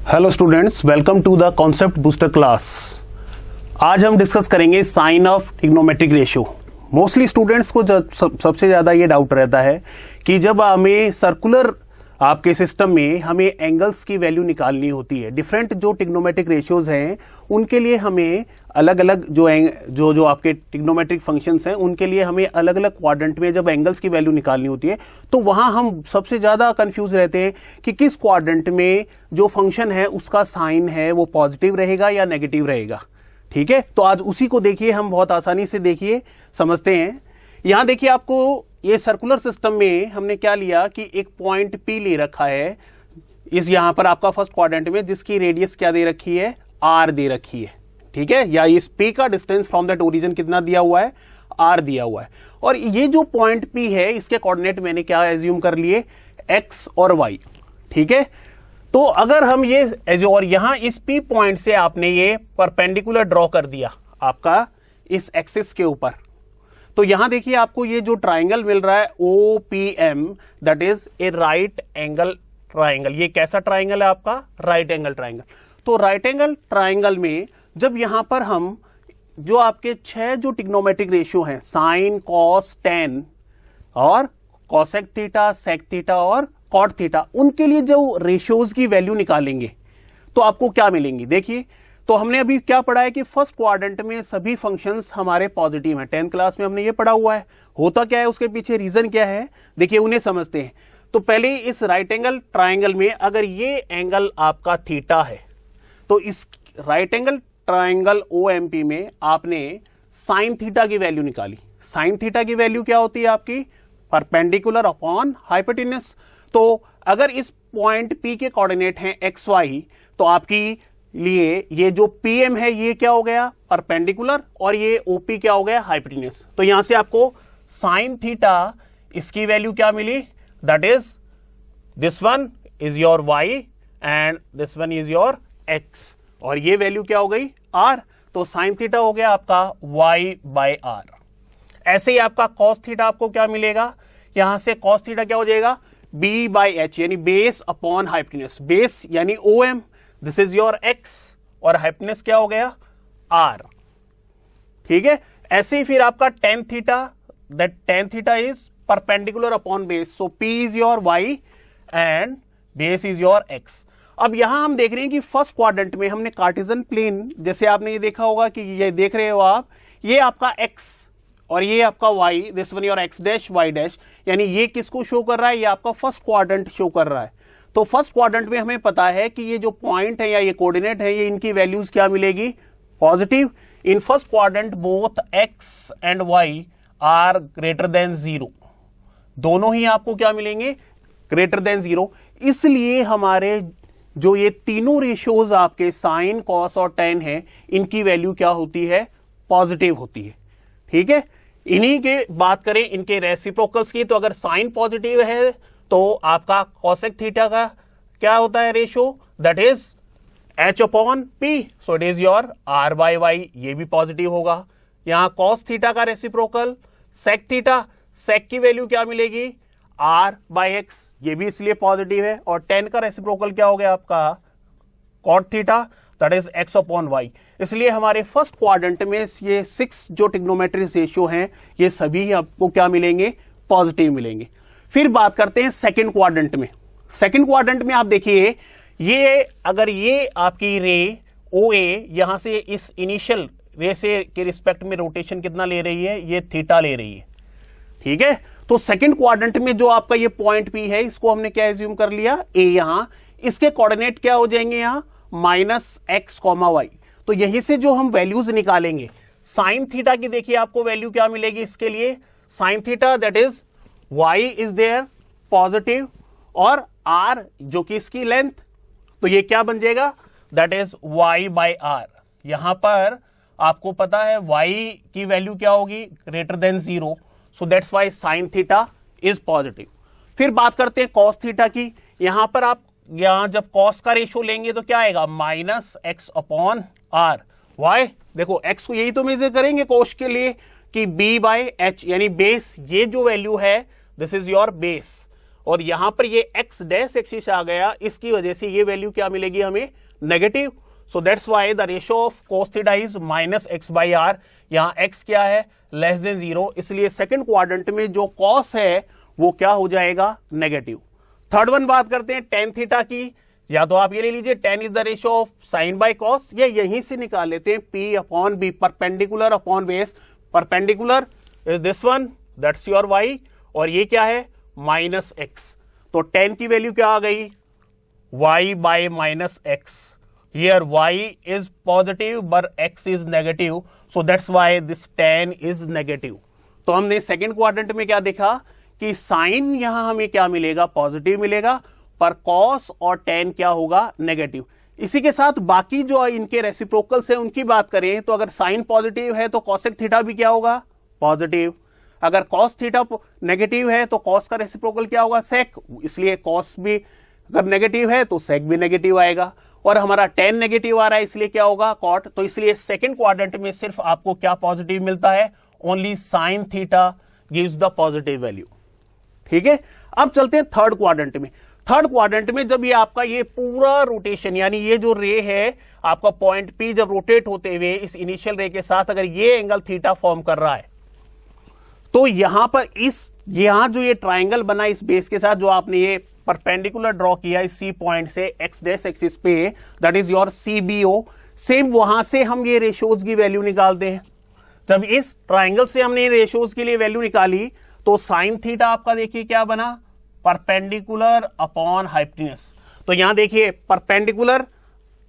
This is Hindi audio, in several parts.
Hello students, welcome to the concept booster class. आज हम डिस्कस करेंगे sine of trigonometric ratio. Mostly students को सबसे ज्यादा ये डाउट रहता है कि जब हमें सर्कुलर आपके सिस्टम में हमें एंगल्स की वैल्यू निकालनी होती है, डिफरेंट जो ट्रिग्नोमेट्रिक रेशियोज हैं उनके लिए हमें अलग अलग जो आपके ट्रिग्नोमेट्रिक फंक्शंस हैं उनके लिए हमें अलग अलग क्वाड्रेंट में जब एंगल्स की वैल्यू निकालनी होती है तो वहां हम सबसे ज्यादा कंफ्यूज रहते हैं कि किस क्वाड्रेंट में जो फंक्शन है उसका साइन है वो पॉजिटिव रहेगा या नेगेटिव रहेगा। ठीक है, तो आज उसी को देखिए, हम बहुत आसानी से देखिए समझते हैं। यहां देखिए, आपको ये सर्कुलर सिस्टम में हमने क्या लिया कि एक पॉइंट P ले रखा है इस यहां पर आपका फर्स्ट क्वाड्रेंट में, जिसकी रेडियस क्या दे रखी है, R दे रखी है। ठीक है, या इस P का डिस्टेंस फ्रॉम दैट ओरिजिन कितना दिया हुआ है, R दिया हुआ है। और ये जो पॉइंट P है इसके कोऑर्डिनेट मैंने क्या एज्यूम कर लिए, X और Y। ठीक है, तो अगर हम ये और यहां इस P पॉइंट से आपने ये परपेंडिकुलर ड्रॉ कर दिया आपका इस एक्सिस के ऊपर, तो यहां देखिए आपको ये जो ट्राइंगल मिल रहा है OPM, that is a right angle triangle. ये कैसा ट्राइंगल है आपका, राइट एंगल ट्राइंगल। तो राइट एंगल ट्राइंगल में जब यहां पर हम जो आपके 6 जो ट्रिग्नोमेट्रिक रेशियो हैं, साइन, कॉस, टेन और कॉसेक थीटा, सेक थीटा और कॉट थीटा, उनके लिए जो रेशियोज की वैल्यू निकालेंगे तो आपको क्या मिलेंगी। देखिए, तो हमने अभी क्या पढ़ा है कि फर्स्ट क्वाड्रेंट में सभी फंक्शंस हमारे पॉजिटिव हैं। 10th क्लास में हमने ये पढ़ा हुआ है। होता क्या है, उसके पीछे रीजन क्या है, देखिए उन्हें समझते हैं। तो पहले इस राइट एंगल ट्राइंगल में अगर ये एंगल आपका थीटा है तो इस राइट एंगल ट्राइंगल OMP में आपने साइन थीटा की वैल्यू निकाली। साइन थीटा की वैल्यू क्या होती है आपकी, परपेंडिकुलर अपॉन हाइपोटेन्यूज। तो अगर इस पॉइंट P के कोऑर्डिनेट हैं XY, तो आपकी लिए ये जो PM है ये क्या हो गया, परपेंडिकुलर, और ये OP क्या हो गया, हाइपोटेन्यूज। तो यहां से आपको साइन थीटा इसकी वैल्यू क्या मिली, that is this one is your Y and this one is your X, और ये वैल्यू क्या हो गई, R। तो साइन थीटा हो गया आपका Y/R। ऐसे ही आपका कॉस थीटा आपको क्या मिलेगा, यहां से कॉस थीटा क्या हो जाएगा, B/H, यानी बेस अपॉन हाइपोटेन्यूज। बेस यानी OM, this is your X, और हाइपोटेन्यूज क्या हो गया, R। ठीक है, ऐसे ही फिर आपका tan theta, that tan theta is perpendicular upon base, so P is your Y and base is your X। अब यहां हम देख रहे हैं कि फर्स्ट क्वाड्रेंट में हमने कार्टेशियन प्लेन, जैसे आपने ये देखा होगा कि ये देख रहे हो आप, ये आपका X और ये आपका Y, this one your X dash Y dash, यानी ये किसको शो कर रहा है, ये आपका फर्स्ट क्वाड्रेंट शो कर रहा है। तो फर्स्ट क्वाड्रेंट में हमें पता है कि ये जो पॉइंट है या ये कोऑर्डिनेट है, ये इनकी वैल्यूज क्या मिलेगी, positive. In first quadrant both X and Y are greater than 0, दोनों ही आपको क्या मिलेंगे, ग्रेटर देन 0। इसलिए हमारे जो ये तीनों रेशियोज आपके साइन, कॉस और टेन है, इनकी वैल्यू क्या होती है, पॉजिटिव होती है। ठीक है, इन्हीं के बात करें इनके रेसिप्रोकल्स की, तो अगर साइन पॉजिटिव है तो आपका कॉसेक थीटा का क्या होता है ratio, that is H/P, so it is your R/Y, ये भी पॉजिटिव होगा। यहां कॉस थीटा का रेसिप्रोकल सेक थीटा, सेक की वैल्यू क्या मिलेगी, R/X, ये भी इसलिए पॉजिटिव है। और टेन का रेसिप्रोकल क्या हो गया आपका, cot theta, that is X/Y। इसलिए हमारे फर्स्ट क्वाड्रेंट में ये 6 जो ट्रिग्नोमेट्रिक रेशियो हैं ये सभी आपको क्या मिलेंगे, पॉजिटिव मिलेंगे। फिर बात करते हैं सेकंड क्वाड्रेंट में। सेकंड क्वाड्रेंट में आप देखिए, ये अगर ये आपकी रे OA यहां से इस इनिशियल रे से के रिस्पेक्ट में रोटेशन कितना ले रही है, ये थीटा ले रही है। ठीक है, तो सेकंड क्वाड्रेंट में जो आपका ये पॉइंट P है, इसको हमने क्या एज्यूम कर लिया, A। यहां इसके कोऑर्डिनेट क्या हो जाएंगे, यहां -X, Y। तो यहीं से जो हम वैल्यूज निकालेंगे, साइन थीटा की देखिए आपको वैल्यू क्या मिलेगी इसके लिए, sine theta that is Y is there positive, और R जो कि इसकी लेंथ, तो ये क्या बन जाएगा, दैट इज Y/R। यहां पर आपको पता है Y की वैल्यू क्या होगी, greater than 0, so that's why sine theta is positive. फिर बात करते हैं कॉस थीटा की। यहां पर आप यहां जब कॉस का रेशियो लेंगे तो क्या आएगा, -X/R। वाई, देखो X को यही तो मेजर करेंगे कॉस के लिए कि B/H, यानी बेस, ये जो वैल्यू है दिस इज योर बेस, और यहां पर ये x डैश एक्सिस आ गया, इसकी वजह से ये वैल्यू क्या मिलेगी हमें, negative. So that's why the ratio of cos theta is -x/r। यहां x क्या है, लेस देन 0, इसलिए सेकंड क्वाड्रेंट में जो cos है वो क्या हो जाएगा, नेगेटिव। थर्ड वन बात करते हैं tan थीटा की, या तो आप ये ले लीजिए tan is the ratio of sine by cos, या यहीं से निकाल लेते हैं p/b, perpendicular upon base. Perpendicular is this one, that's your y, और ये क्या है, -x। तो tan की वैल्यू क्या आ गई, y/-x। Here y is positive but x is negative, so that's why this tan is negative. तो हमने सेकेंड क्वाड्रेंट में क्या देखा कि साइन यहां हमें क्या मिलेगा, पॉजिटिव मिलेगा, पर कॉस और tan क्या होगा, नेगेटिव। इसी के साथ बाकी जो इनके रेसिप्रोकल्स हैं उनकी बात करें तो अगर साइन पॉजिटिव है तो कॉसेक थीटा भी क्या होगा, पॉजिटिव। अगर कॉस थीटा नेगेटिव है तो कॉस का रेसिप्रोकल क्या होगा, सेक, इसलिए कॉस भी अगर नेगेटिव है तो सेक भी नेगेटिव आएगा। और हमारा tan नेगेटिव आ रहा है इसलिए क्या होगा, कॉट। तो इसलिए सेकंड क्वाड्रेंट में सिर्फ आपको क्या पॉजिटिव मिलता है, only sine theta gives the positive value. ठीक है, अब चलते हैं थर्ड क्वाड्रेंट में। थर्ड क्वाड्रेंट में जब ये आपका ये पूरा रोटेशन, यानी ये जो रे है आपका पॉइंट P जब रोटेट होते हुए इस इनिशियल रे के साथ अगर ये एंगल थीटा फॉर्म कर रहा है, तो यहां पर यहां जो ये ट्राइंगल बना इस बेस के साथ, जो आपने ये परपेंडिकुलर ड्रॉ किया इस C पॉइंट से x डैश एक्सिस पे, that is your CBO। Same वहां से हम ये रेशियोज की वैल्यू निकालते हैं। जब इस ट्राइंगल से हमने रेशियोज के लिए वैल्यू निकाली तो साइन थीटा आपका देखिए क्या बना, परपेंडिकुलर अपॉन हाइपोटेन्यूज। तो यहां देखिए परपेंडिकुलर,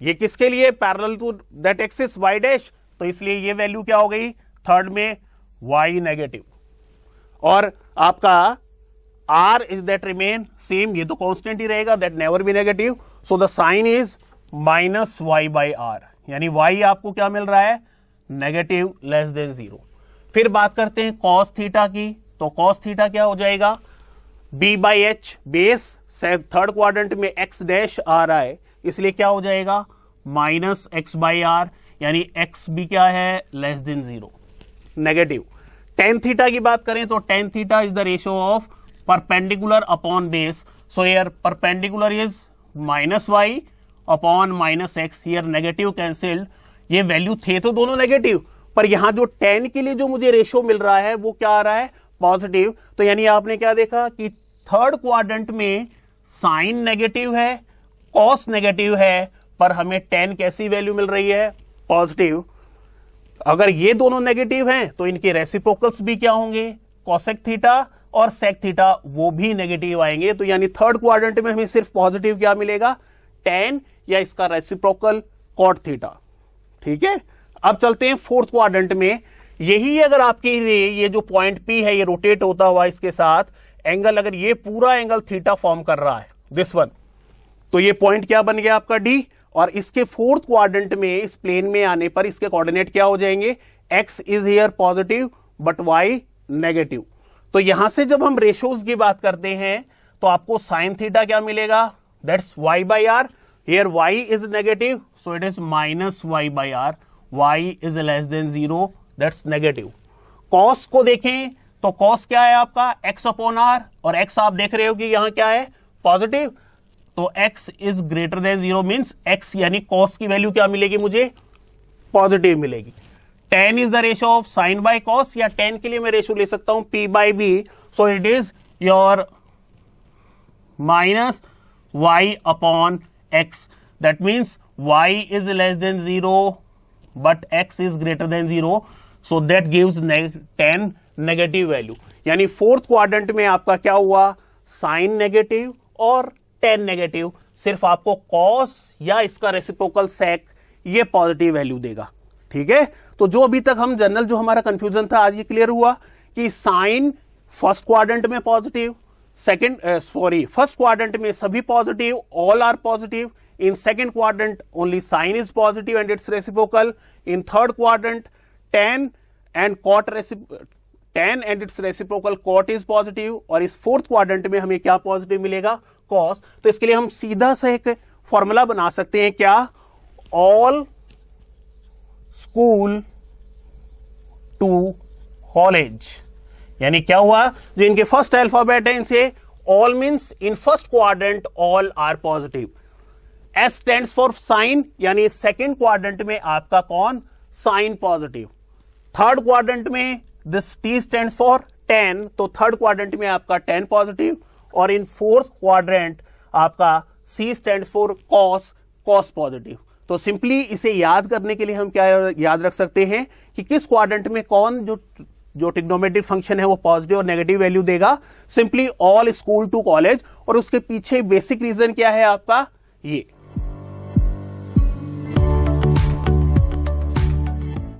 ये किसके लिए, parallel to that axis y dash, तो इसलिए ये वैल्यू क्या हो गई, थर्ड में y नेगेटिव। और आपका r is that remain same, ये तो कांस्टेंट ही रहेगा, that never be negative. So the sine is -y/r, यानी y आपको क्या मिल रहा है, नेगेटिव लेस देन 0। फिर बात करते हैं cos थीटा की, तो cos थीटा क्या हो जाएगा, b/h, बेस थर्ड क्वाड्रेंट में x डैश आ रहा है इसलिए क्या हो जाएगा, -x/r, यानी x भी क्या है, less than 0, negative. tan theta की बात करें तो tan theta is the ratio of perpendicular upon base. So here perpendicular is -y upon -x, here negative cancelled. ये वैल्यू थे तो दोनों नेगेटिव, पर यहां जो tan के लिए जो मुझे रेशियो मिल रहा है वो क्या आ रहा है, पॉजिटिव। तो यानी आपने क्या देखा कि थर्ड क्वाड्रेंट में साइन नेगेटिव है, कॉस नेगेटिव है, पर हमें tan कैसी वैल्यू मिल रही है, पॉजिटिव। अगर ये दोनों नेगेटिव हैं तो इनके रेसिप्रोकल्स भी क्या होंगे, कॉसेक थीटा और सेक थीटा, वो भी नेगेटिव आएंगे। तो यानी थर्ड क्वाड्रेंट में हमें सिर्फ पॉजिटिव क्या मिलेगा, tan या इसका रेसिप्रोकल कॉट थीटा। ठीक है, अब चलते हैं फोर्थ क्वाड्रेंट में। यही अगर आपकी ये जो पॉइंट P है ये रोटेट होता हुआ इसके साथ एंगल, अगर ये पूरा एंगल थीटा फॉर्म कर रहा है, दिस वन, तो ये पॉइंट क्या बन गया आपका D, और इसके फोर्थ क्वाड्रेंट में इस प्लेन में आने पर इसके कोऑर्डिनेट क्या हो जाएंगे, x is here positive but y negative. तो यहां से जब हम रेशियोज की बात करते हैं तो आपको साइन थीटा क्या मिलेगा, that's y/r, here y is negative so it is -y/r, y is less than 0, that's negative. Cos को देखें तो कॉस क्या है आपका, x/r, और x आप देख रहे हो कि यहां क्या है, पॉजिटिव। तो x is greater than 0 means x यानी कॉस की वैल्यू क्या मिलेगी मुझे, पॉजिटिव मिलेगी। tan is the ratio of sine by cos, या tan के लिए मैं रेशियो ले सकता हूं p/b, so it is your -y/x, that means y is less than 0 but x is greater than 0, so that gives tan negative value. यानी फोर्थ क्वाड्रेंट में आपका क्या हुआ, साइन नेगेटिव और tan नेगेटिव, सिर्फ आपको cos या इसका रेसिप्रोकल sec ये पॉजिटिव वैल्यू देगा। ठीक है, तो जो अभी तक हम जनरल जो हमारा कंफ्यूजन था आज ये क्लियर हुआ कि साइन फर्स्ट क्वाड्रेंट में पॉजिटिव, फर्स्ट क्वाड्रेंट में सभी positive, all are positive. In second quadrant only sine is positive and its reciprocal. In third quadrant tan and its reciprocal cot is positive, और इस फोर्थ क्वाड्रेंट में हमें क्या पॉजिटिव मिलेगा, cos। तो इसके लिए हम सीधा से एक फॉर्मूला बना सकते हैं, क्या, ऑल स्कूल टू कॉलेज, यानी क्या हुआ, जो इनके फर्स्ट अल्फाबेट है इनसे all means in first quadrant all are positive. S stands for sine, यानी सेकेंड क्वाड्रेंट में आपका कौन, साइन पॉजिटिव। थर्ड क्वाड्रेंट में दिस T स्टैंड्स फॉर 10, तो थर्ड क्वाड्रेंट में आपका 10 पॉजिटिव। और इन फोर्थ क्वाड्रेंट आपका C stands for cos, cos positive. तो सिंपली इसे याद करने के लिए हम क्या याद रख सकते हैं कि किस क्वाड्रेंट में कौन जो ट्रिग्नोमेट्रिक फंक्शन है वो पॉजिटिव और नेगेटिव वैल्यू देगा। Simply all school to college, और उसके पीछे बेसिक रीजन क्या है आपका, ये